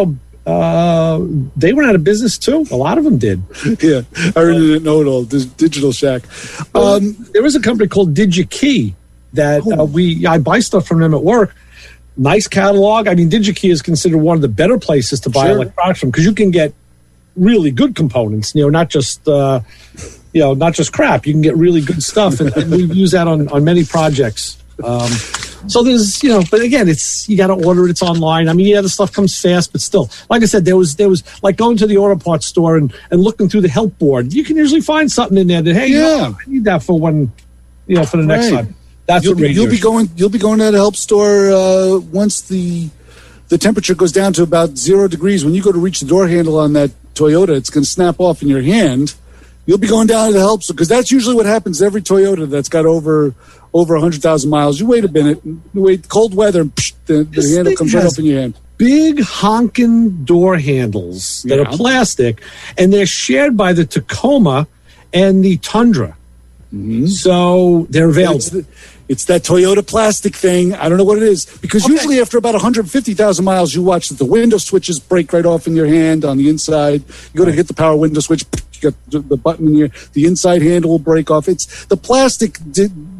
they went out of business too. A lot of them did. Yeah, I really didn't know it all. This Digital Shack. There was a company called DigiKey that I buy stuff from them at work. Nice catalog. I mean, DigiKey is considered one of the better places to buy electronics from because you can get really good components. Not just not just crap. You can get really good stuff, and we've used that on many projects. So there's, but again, you got to order it. It's online. I mean, the stuff comes fast, but still, like I said, there was like going to the auto parts store and looking through the help board. You can usually find something in there that, hey, I need that for when, for the next time. That's you'll be going to the help store once the temperature goes down to about 0 degrees. When you go to reach the door handle on that Toyota, it's going to snap off in your hand. You'll be going down to the help store because that's usually what happens to every Toyota that's got over 100,000 miles. You wait a minute, you wait cold weather, and the handle comes right up in your hand. Big honking door handles that are plastic, and they're shared by the Tacoma and the Tundra. Mm-hmm. So they're available. It's that Toyota plastic thing. I don't know what it is. Because usually after about 150,000 miles, you watch that the window switches break right off in your hand on the inside. You go to hit the power window switch, you got the button in here. The inside handle will break off. It's the plastic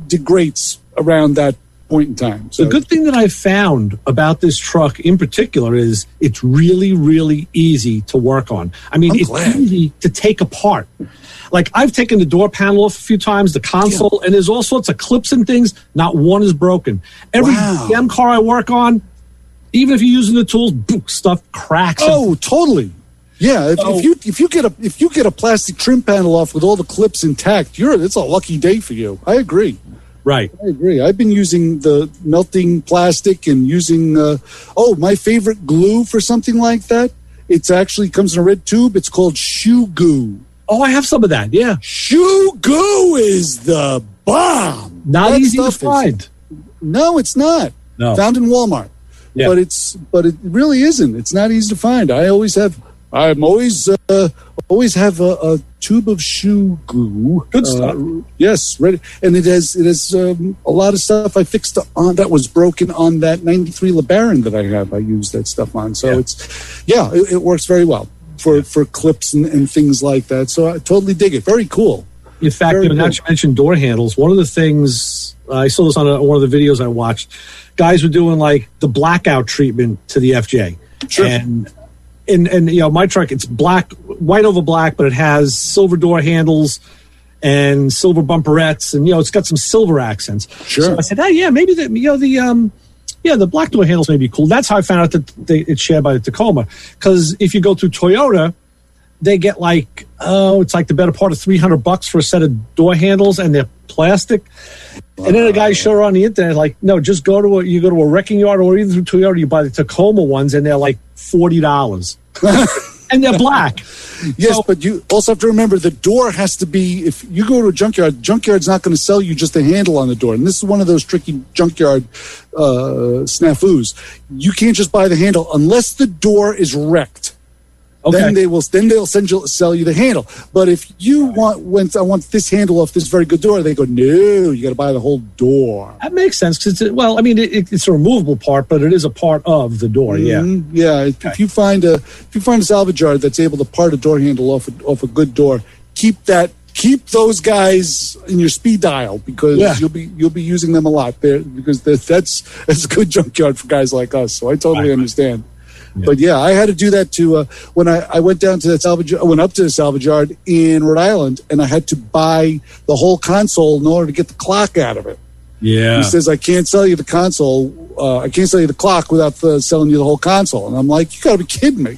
degrades around that point in time. So the good thing that I found about this truck in particular is it's really, really easy to work on. I mean, it's easy to take apart. Like, I've taken the door panel off a few times, the console, and there's all sorts of clips and things. Not one is broken. Every damn car I work on, even if you're using the tools, stuff cracks. Oh, totally. Yeah, if you get a plastic trim panel off with all the clips intact, it's a lucky day for you. I agree. Right. I agree. I've been using the melting plastic and using my favorite glue for something like that. It's actually comes in a red tube. It's called shoe goo. Oh, I have some of that. Yeah. Shoe goo is the bomb. Not easy to find. No, it's not. No. Found in Walmart. Yeah. But it really isn't. It's not easy to find. I always have a tube of shoe glue. Good stuff. Yes, ready. And it has a lot of stuff I fixed on that was broken on that 93 LeBaron that I have. I use that stuff on. So it works very well for clips and things like that. So I totally dig it. Very cool. In fact, now you mentioned door handles, one of the things I saw this on one of the videos I watched, guys were doing like the blackout treatment to the FJ. Sure. And my truck, it's black, white over black, but it has silver door handles and silver bumperettes, and it's got some silver accents. Sure. So I said, maybe the black door handles may be cool. That's how I found out that it's shared by the Tacoma. Because if you go through Toyota, they get it's like the better part of $300 for a set of door handles, and they're plastic. Wow. And then a guy showed her on the internet, like, no, just go to a wrecking yard, or even through Toyota, you buy the Tacoma ones, and they're like $40. And they're black. Yes, but you also have to remember the door has to be, if you go to a junkyard's not going to sell you just a handle on the door. And this is one of those tricky junkyard snafus. You can't just buy the handle unless the door is wrecked. Okay. Then they'll sell you the handle. But if you I want this handle off this very good door, they go, no, you got to buy the whole door. That makes sense because it's a removable part, but it is a part of the door. Mm-hmm. Yeah. Okay. If you find a salvage yard that's able to part a door handle off a good door, keep those guys in your speed dial because you'll be using them a lot there because that's a good junkyard for guys like us. So I totally understand. Yeah. But I had to do that too. When I went down to I went up to the salvage yard in Rhode Island, and I had to buy the whole console in order to get the clock out of it. Yeah. He says, I can't sell you the console. I can't sell you the clock without selling you the whole console. And I'm like, you got to be kidding me.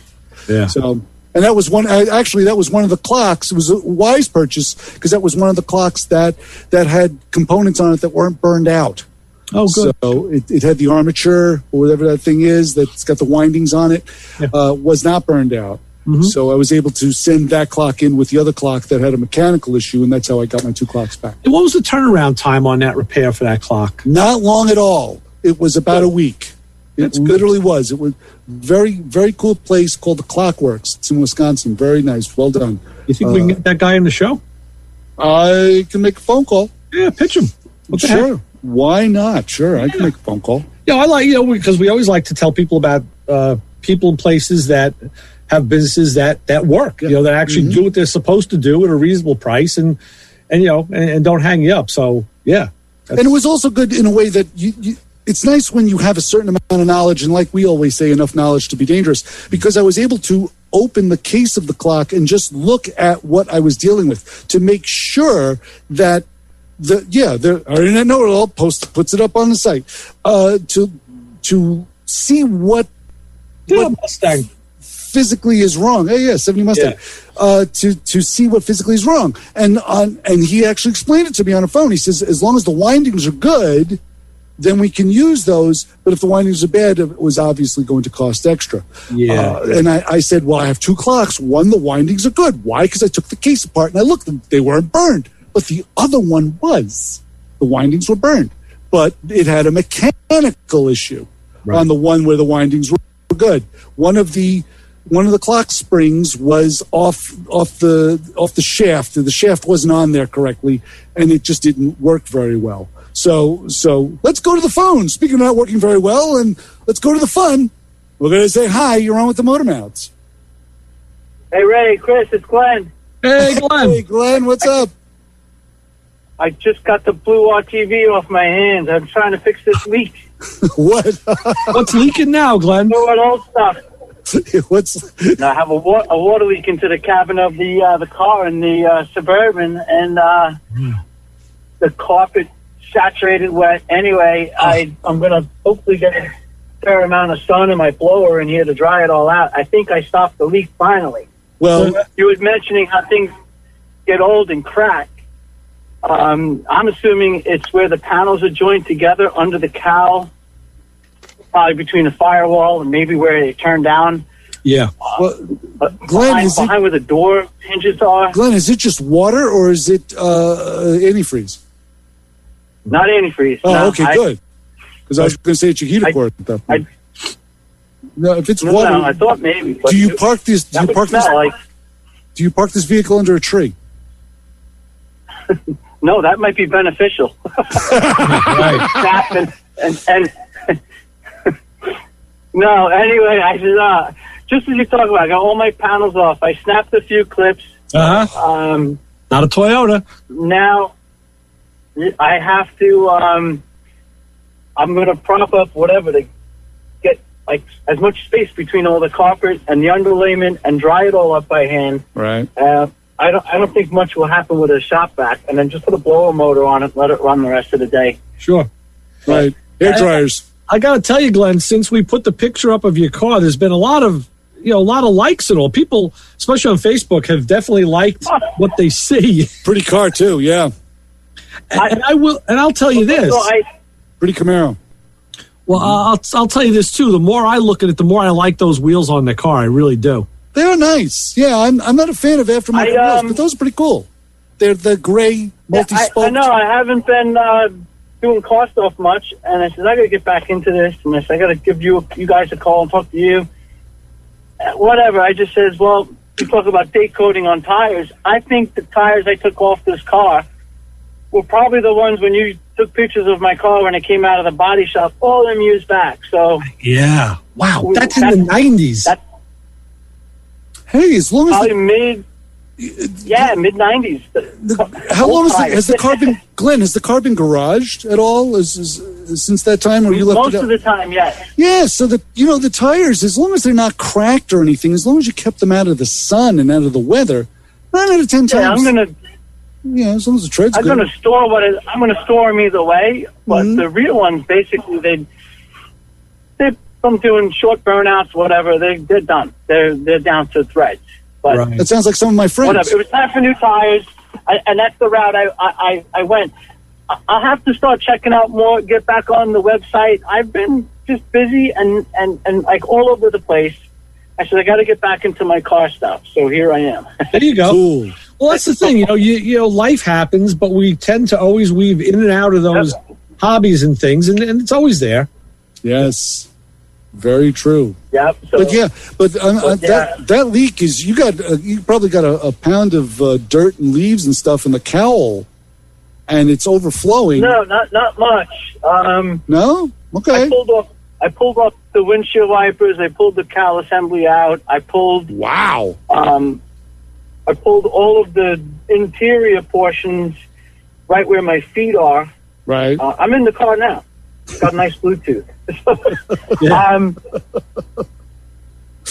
Yeah. So, and that was that was one of the clocks. It was a wise purchase because that was one of the clocks that had components on it that weren't burned out. Oh, good. So it had the armature or whatever that thing is that's got the windings on it, was not burned out. Mm-hmm. So I was able to send that clock in with the other clock that had a mechanical issue, and that's how I got my 2 clocks back. What was the turnaround time on that repair for that clock? Not long at all. It was about a week. It literally was. It was very, very cool place called the Clockworks. It's in Wisconsin. Very nice. Well done. You think we can get that guy in the show? I can make a phone call. Yeah, pitch him. Sure. Why not? Sure, I can make a phone call. Yeah, I like, because we always like to tell people about people in places that have businesses that work, that actually do what they're supposed to do at a reasonable price and don't hang you up. So, yeah. And it was also good in a way that you it's nice when you have a certain amount of knowledge, and like we always say, enough knowledge to be dangerous, because I was able to open the case of the clock and just look at what I was dealing with to make sure that our internet know-it-all puts it up on the site to see what Mustang physically is wrong. Oh, yeah, 70 Mustang. Yeah. To see what physically is wrong. And he actually explained it to me on the phone. He says, as long as the windings are good, then we can use those. But if the windings are bad, it was obviously going to cost extra. Yeah. And I said, well, I have 2 clocks. One, the windings are good. Why? Because I took the case apart and I looked, and they weren't burned. But the other one was. The windings were burned. But it had a mechanical issue on the one where the windings were good. One of the clock springs was off the shaft. The shaft wasn't on there correctly, and it just didn't work very well. So let's go to the phone. Speaking of not working very well, and let's go to the fun. We're going to say hi. You're on with the Motor Mouths. Hey, Ray, Chris, it's Glenn. Hey, Glenn. Hey, Glenn, what's up? I just got the Blue TV off my hands. I'm trying to fix this leak. What? What's leaking now, Glenn? What old stuff? What's? I have a water leak into the cabin of the car in the Suburban, and the carpet saturated wet. Anyway, I'm going to hopefully get a fair amount of sun in my blower in here to dry it all out. I think I stopped the leak finally. Well, you were mentioning how things get old and crack. I'm assuming it's where the panels are joined together under the cowl, probably between the firewall and maybe where they turn down. Yeah. Well, Glenn, behind where the door hinges are. Glenn, is it just water or is it antifreeze? Not antifreeze. Oh, no, okay, good. Because I was going to say it's your heater cord at that point. No, if it's water, no, I thought maybe. Do you park this? Do you park this vehicle under a tree? No, that might be beneficial. Right. and no, anyway, I said, just as you talk about, I got all my panels off. I snapped a few clips. Not a Toyota. Now, I have to, I'm going to prop up whatever to get like as much space between all the carpet and the underlayment and dry it all up by hand. Right. I don't think much will happen with a shop vac, and then just put a blower motor on it, let it run the rest of the day. Sure. Right. Hair dryers. I got to tell you, Glenn, since we put the picture up of your car, there's been a lot of likes and all. People, especially on Facebook, have definitely liked what they see. Pretty car too, yeah. I'll tell you this. Pretty Camaro. Well, I'll tell you this too. The more I look at it, the more I like those wheels on the car. I really do. They're nice. Yeah, I'm not a fan of aftermarket wheels, but those are pretty cool. They're the gray multi-spoke. I know. I haven't been doing car stuff much, and I said I got to get back into this, and I said I got to give you guys a call and talk to you. Whatever. I just says, well, you talk about date coding on tires. I think the tires I took off this car were probably the ones when you took pictures of my car when it came out of the body shop. All them years back. So yeah, wow, that's in the 90s. Hey, as long as probably mid-90s. How long has the car been, Glenn? Has the car been garaged at all? Since that time, or you left most it out? of the time, yes. Yeah, so the tires, as long as they're not cracked or anything, as long as you kept them out of the sun and out of the weather, 9 out of 10 times. Yeah, as long as the tread's I'm good. going to store I'm going to store them either way, but the real ones, basically, they're from doing short burnouts, whatever. They're done. They're down to threads. But That sounds like some of my friends. whatever. It was time for new tires, and that's the route I went. I'll have to start checking out more, get back on the website. I've been just busy and like all over the place. I said, I got to get back into my car stuff. So here I am. There you go. Cool. Well, that's the thing. You know, life happens, but we tend to always weave in and out of those hobbies and things, and it's always there. Yes. Very true. Yep. So, That leak is you probably got a pound of dirt and leaves and stuff in the cowl, and it's overflowing. No, not much. No? Okay. I pulled off the windshield wipers. I pulled the cowl assembly out. I pulled Wow. I pulled all of the interior portions right where my feet are. Right. I'm in the car now. It's got nice Bluetooth.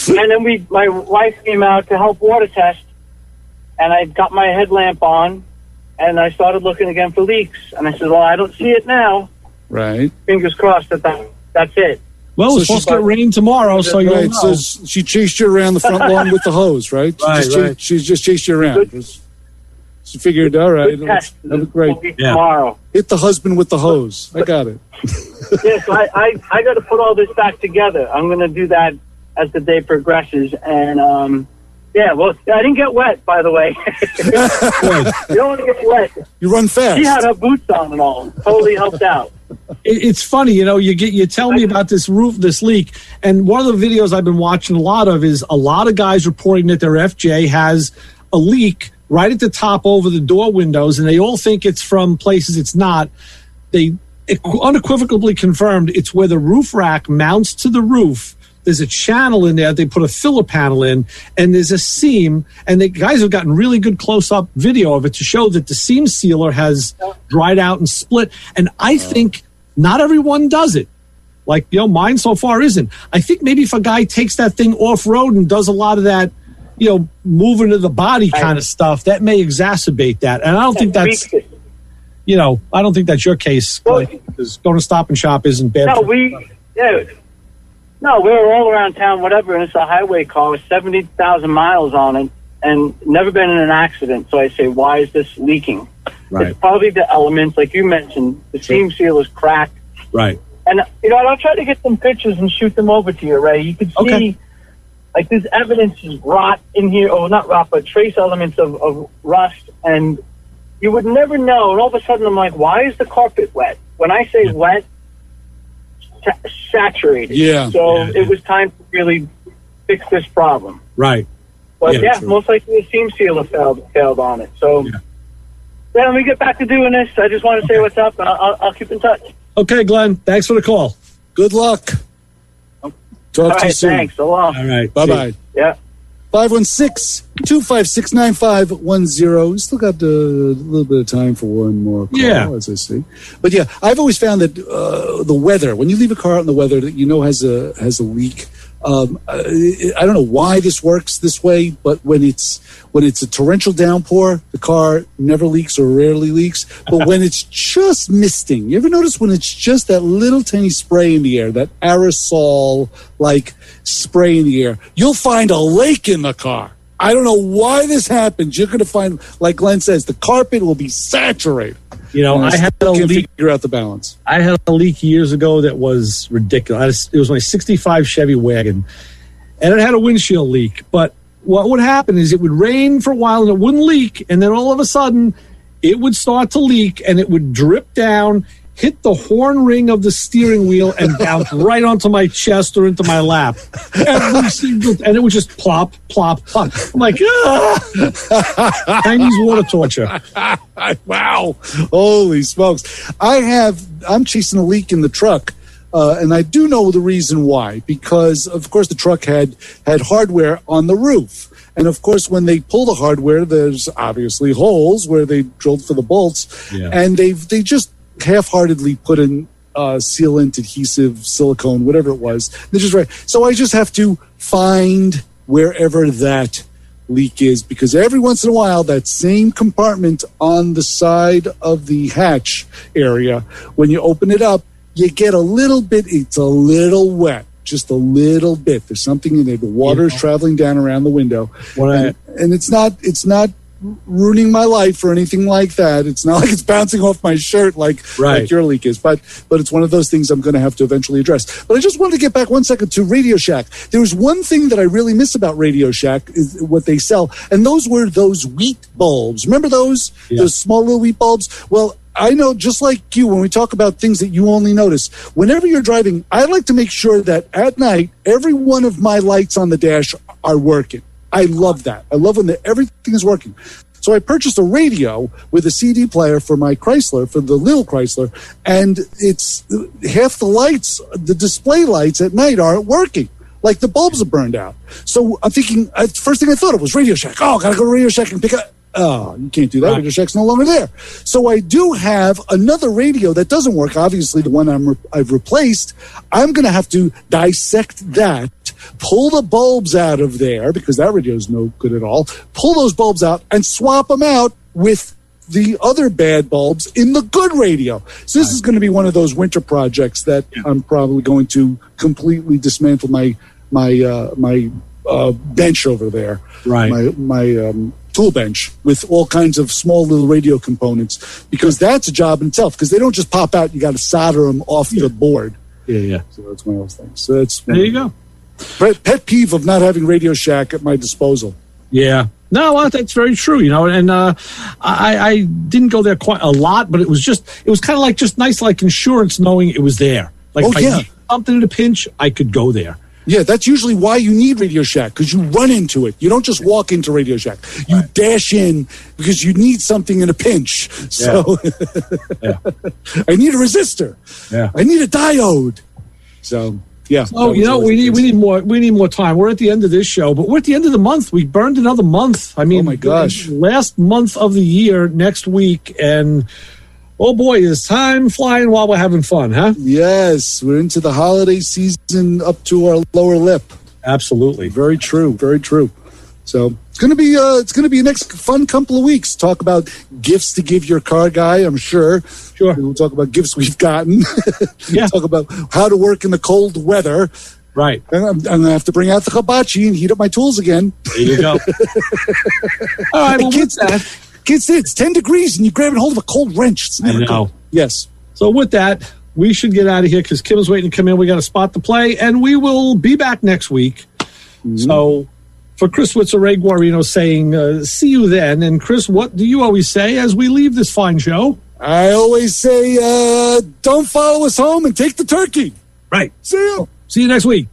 And then my wife came out to help water test, and I got my headlamp on, and I started looking again for leaks. And I said, well, I don't see it now. Right. Fingers crossed that's it. Well, it's supposed to get rain tomorrow, so you'll know. So she chased you around the front lawn with the hose, right? She just chased you around. She figured, all right, test. that'll be great. Tomorrow. Hit the husband with the hose. I got it. Yes, I got to put all this back together. I'm going to do that as the day progresses. And, I didn't get wet, by the way. You don't want to get wet. You run fast. She had her boots on and all. Totally helped out. It's funny, you tell me about this leak, and one of the videos I've been watching a lot of is a lot of guys reporting that their FJ has a leak right at the top over the door windows, and they all think it's from places it's not. They unequivocally confirmed it's where the roof rack mounts to the roof. There's a channel in there. They put a filler panel in, and there's a seam. And the guys have gotten really good close-up video of it to show that the seam sealer has dried out and split. And I think not everyone does it. Like, mine so far isn't. I think maybe if a guy takes that thing off-road and does a lot of that, moving to the body kind of stuff, that may exacerbate that. And I don't think that's, I don't think that's your case, because going to Stop and Shop isn't bad. No, we were all around town, whatever, and it's a highway car with 70,000 miles on it and never been in an accident. So I say, why is this leaking? Right. It's probably the elements, like you mentioned, the seam seal is cracked. Right. And, I'll try to get some pictures and shoot them over to you, Ray. You can see, like, there's evidence of rot in here, or not rot, but trace elements of rust, and you would never know. And all of a sudden, I'm like, why is the carpet wet? When I say wet, saturated. Yeah. So it was time to really fix this problem. Right. But most likely the seam sealer failed on it. So let me get back to doing this. I just want to say what's up, and I'll keep in touch. Okay, Glenn. Thanks for the call. Good luck. Talk to you soon. Thanks. So long. All right. Bye-bye. Yeah. 516-256-9510. We still got a little bit of time for one more call, as I see. But I've always found that the weather, when you leave a car out in the weather that has a leak, I don't know why this works this way, but when it's a torrential downpour, the car never leaks or rarely leaks. But when it's just misting, you ever notice when it's just that little tiny spray in the air, that aerosol like spray in the air, you'll find a lake in the car. I don't know why this happens. You're going to find, like Glenn says, the carpet will be saturated. I had a leak. Figure out the balance. I had a leak years ago that was ridiculous. It was my 65 Chevy wagon, and it had a windshield leak. But what would happen is it would rain for a while and it wouldn't leak, and then all of a sudden it would start to leak, and it would drip down, hit the horn ring of the steering wheel, and bounce right onto my chest or into my lap. And it would just plop, plop, plop. I'm like, Chinese water torture. Wow. Holy smokes. I'm chasing a leak in the truck, and I do know the reason why. Because, of course, the truck had hardware on the roof. And, of course, when they pull the hardware, there's obviously holes where they drilled for the bolts. Yeah. And they just half-heartedly put in sealant, adhesive, silicone, whatever it was. They're just right. So I just have to find wherever that leak is, because every once in a while, that same compartment on the side of the hatch area, when you open it up, you get a little bit, it's a little wet. Just a little bit. There's something in there. The water is traveling down around the window. And it's not ruining my life or anything like that. It's not like it's bouncing off my shirt like your leak is. But it's one of those things I'm going to have to eventually address. But I just wanted to get back 1 second to Radio Shack. There was one thing that I really miss about Radio Shack, is what they sell. And those were those wheat bulbs. Remember those? Yeah. Those small little wheat bulbs? Well, I know, just like you, when we talk about things that you only notice, whenever you're driving, I like to make sure that at night, every one of my lights on the dash are working. I love that. I love when everything is working. So I purchased a radio with a CD player for my Chrysler, for the little Chrysler, and it's half the lights, the display lights at night aren't working. Like the bulbs are burned out. So I'm thinking, first thing I thought of was Radio Shack. Oh, I got to go to Radio Shack and pick up. Oh, you can't do that. Radio Shack's no longer there. So I do have another radio that doesn't work. Obviously, the one I've replaced. I'm going to have to dissect that, pull the bulbs out of there, because that radio is no good at all. Pull those bulbs out and swap them out with the other bad bulbs in the good radio. So this is going to be one of those winter projects that I'm probably going to completely dismantle my bench over there. Right. My tool bench with all kinds of small little radio components, because that's a job in itself, because they don't just pop out. You got to solder them off the board. Yeah. So that's one of those things. So that's there you go. Pet peeve of not having Radio Shack at my disposal. Yeah. No, well, that's very true, and I didn't go there quite a lot, but it was kind of like just nice, like insurance, knowing it was there. Like if I need something in a pinch, I could go there. Yeah, that's usually why you need Radio Shack, because you run into it. You don't just walk into Radio Shack. You dash in because you need something in a pinch. So I need a resistor. Yeah. I need a diode. So yeah. So we need more time. We're at the end of this show, but we're at the end of the month. We burned another month. I mean, oh my gosh, last month of the year next week, and oh boy, is time flying while we're having fun, huh? Yes, we're into the holiday season up to our lower lip. Absolutely, very true, very true. So it's gonna be a next fun couple of weeks. Talk about gifts to give your car guy. I'm sure. We'll talk about gifts we've gotten. We'll talk about how to work in the cold weather. Right. And I'm gonna have to bring out the hibachi and heat up my tools again. There you go. All right, well, kids, it's 10 degrees and you're grabbing hold of a cold wrench. It's never good. Yes. So with that, we should get out of here because Kim's waiting to come in. We got a spot to play, and we will be back next week. Mm-hmm. So for Chris Witzer, Ray Guarino saying, see you then. And Chris, what do you always say as we leave this fine show? I always say, don't follow us home and take the turkey. Right. See you. See you next week.